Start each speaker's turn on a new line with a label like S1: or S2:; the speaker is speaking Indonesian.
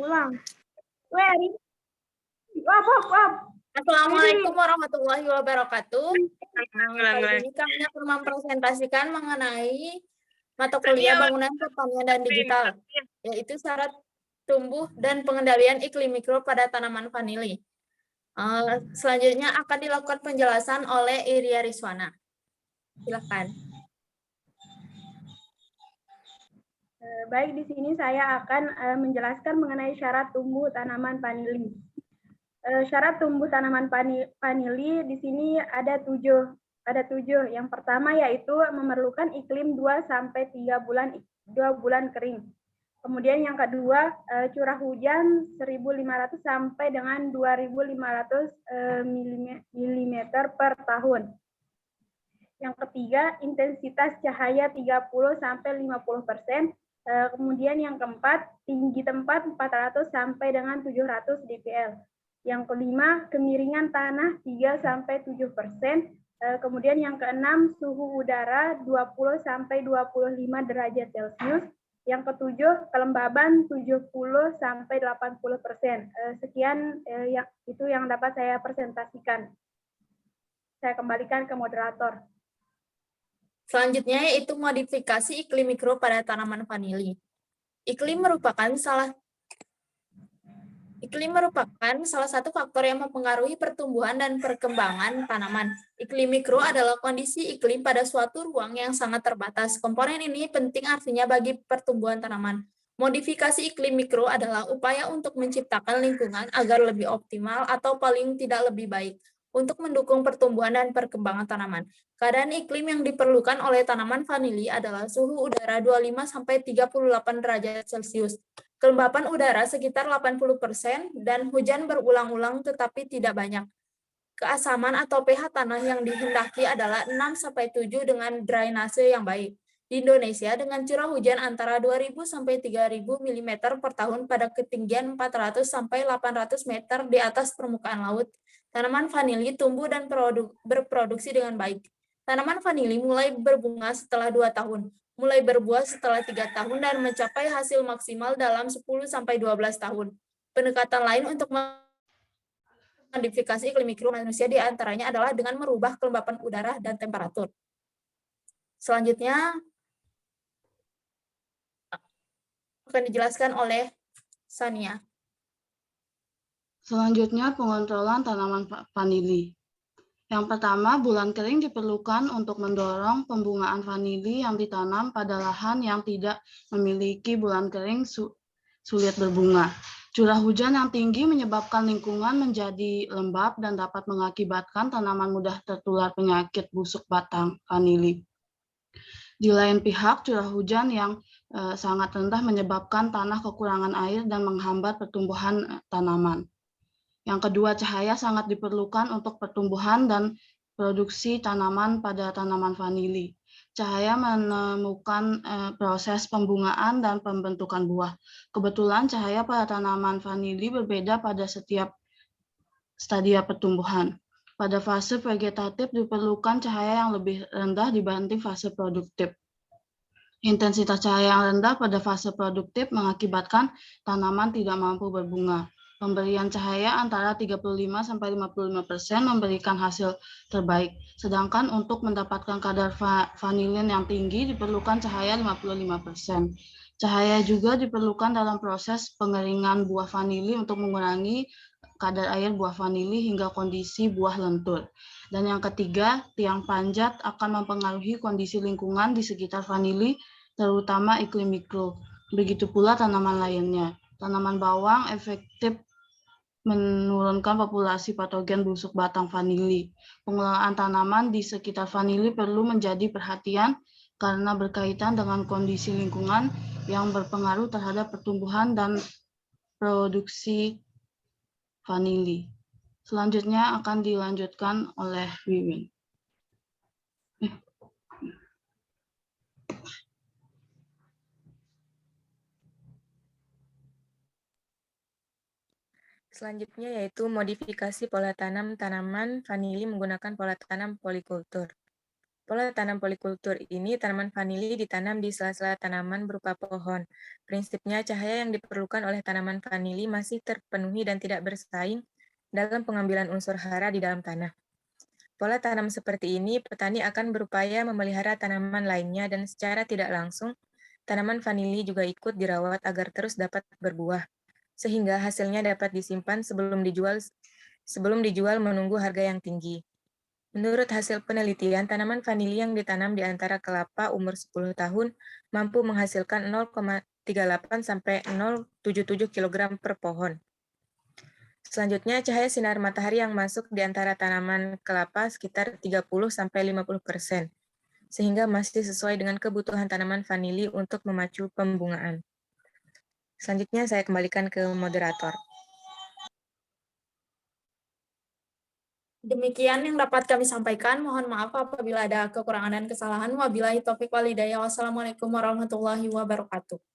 S1: Ulang. Weri. Wap.
S2: Assalamualaikum warahmatullahi wabarakatuh. Kali
S3: Ulang.
S2: ini kami akan mempresentasikan mengenai mata kuliah bangunan pertanian dan digital, yaitu syarat tumbuh dan pengendalian iklim mikro pada tanaman vanili. Selanjutnya akan dilakukan penjelasan oleh Iria Riswana. Silakan.
S1: Baik, di sini saya akan menjelaskan mengenai syarat tumbuh tanaman vanili. Syarat tumbuh tanaman vanili di sini ada tujuh. Yang pertama yaitu memerlukan iklim 2-3 bulan kering. Kemudian yang kedua, curah hujan 1.500 sampai dengan 2.500 mm per tahun. Yang ketiga, intensitas cahaya 30-50%. Kemudian yang keempat, tinggi tempat 400 sampai dengan 700 dpl. Yang kelima, kemiringan tanah 3-7%. Kemudian yang keenam, suhu udara 20 sampai 25 derajat Celcius. Yang ketujuh, kelembaban 70 sampai 80%. Sekian itu yang dapat saya presentasikan. Saya kembalikan ke moderator.
S2: Selanjutnya yaitu modifikasi iklim mikro pada tanaman vanili. Iklim merupakan salah satu faktor yang mempengaruhi pertumbuhan dan perkembangan tanaman. Iklim mikro adalah kondisi iklim pada suatu ruang yang sangat terbatas. Komponen ini penting artinya bagi pertumbuhan tanaman. Modifikasi iklim mikro adalah upaya untuk menciptakan lingkungan agar lebih optimal atau paling tidak lebih baik untuk mendukung pertumbuhan dan perkembangan tanaman. Keadaan iklim yang diperlukan oleh tanaman vanili adalah suhu udara 25-38 derajat Celcius, kelembapan udara sekitar 80%, dan hujan berulang-ulang tetapi tidak banyak. Keasaman atau pH tanah yang dihendaki adalah 6-7 dengan drainase yang baik. Di Indonesia, dengan curah hujan antara 2.000-3.000 mm per tahun pada ketinggian 400-800 meter di atas permukaan laut, tanaman vanili tumbuh dan berproduksi dengan baik. Tanaman vanili mulai berbunga setelah 2 tahun, mulai berbuah setelah 3 tahun, dan mencapai hasil maksimal dalam 10-12 tahun. Pendekatan lain untuk modifikasi iklim mikro manusia diantaranya adalah dengan merubah kelembapan udara dan temperatur. Selanjutnya akan dijelaskan oleh Sania.
S4: Selanjutnya pengontrolan tanaman vanili. Yang pertama, bulan kering diperlukan untuk mendorong pembungaan vanili yang ditanam pada lahan yang tidak memiliki bulan kering sulit berbunga. Curah hujan yang tinggi menyebabkan lingkungan menjadi lembab dan dapat mengakibatkan tanaman mudah tertular penyakit busuk batang vanili. Di lain pihak, curah hujan yang sangat rendah menyebabkan tanah kekurangan air dan menghambat pertumbuhan tanaman. Yang kedua, cahaya sangat diperlukan untuk pertumbuhan dan produksi tanaman pada tanaman vanili. Cahaya menemukan proses pembungaan dan pembentukan buah. Kebetulan cahaya pada tanaman vanili berbeda pada setiap stadia pertumbuhan. Pada fase vegetatif diperlukan cahaya yang lebih rendah dibanding fase produktif. Intensitas cahaya yang rendah pada fase produktif mengakibatkan tanaman tidak mampu berbunga. Pemberian cahaya antara 35-55% memberikan hasil terbaik. Sedangkan untuk mendapatkan kadar vanilin yang tinggi diperlukan cahaya 55%. Cahaya juga diperlukan dalam proses pengeringan buah vanili untuk mengurangi kadar air buah vanili hingga kondisi buah lentur. Dan yang ketiga, tiang panjat akan mempengaruhi kondisi lingkungan di sekitar vanili, terutama iklim mikro. Begitu pula tanaman lainnya. Tanaman bawang efektif menurunkan populasi patogen busuk batang vanili. Pengelolaan tanaman di sekitar vanili perlu menjadi perhatian karena berkaitan dengan kondisi lingkungan yang berpengaruh terhadap pertumbuhan dan produksi vanili. Selanjutnya akan dilanjutkan oleh Wiwin.
S3: Selanjutnya yaitu modifikasi pola tanam tanaman vanili menggunakan pola tanam polikultur. Pola tanam polikultur ini, tanaman vanili ditanam di sela-sela tanaman berupa pohon. Prinsipnya, cahaya yang diperlukan oleh tanaman vanili masih terpenuhi dan tidak bersaing dalam pengambilan unsur hara di dalam tanah. Pola tanam seperti ini, petani akan berupaya memelihara tanaman lainnya dan secara tidak langsung, tanaman vanili juga ikut dirawat agar terus dapat berbuah, sehingga hasilnya dapat disimpan sebelum dijual menunggu harga yang tinggi. Menurut hasil penelitian, tanaman vanili yang ditanam di antara kelapa umur 10 tahun mampu menghasilkan 0,38 sampai 0,77 kg per pohon. Selanjutnya, cahaya sinar matahari yang masuk di antara tanaman kelapa sekitar 30 sampai 50%, sehingga masih sesuai dengan kebutuhan tanaman vanili untuk memacu pembungaan. Selanjutnya, saya kembalikan ke moderator.
S2: Demikian yang dapat kami sampaikan. Mohon maaf apabila ada kekurangan dan kesalahan. Wabillahi taufiq wal hidayah. Wassalamualaikum warahmatullahi wabarakatuh.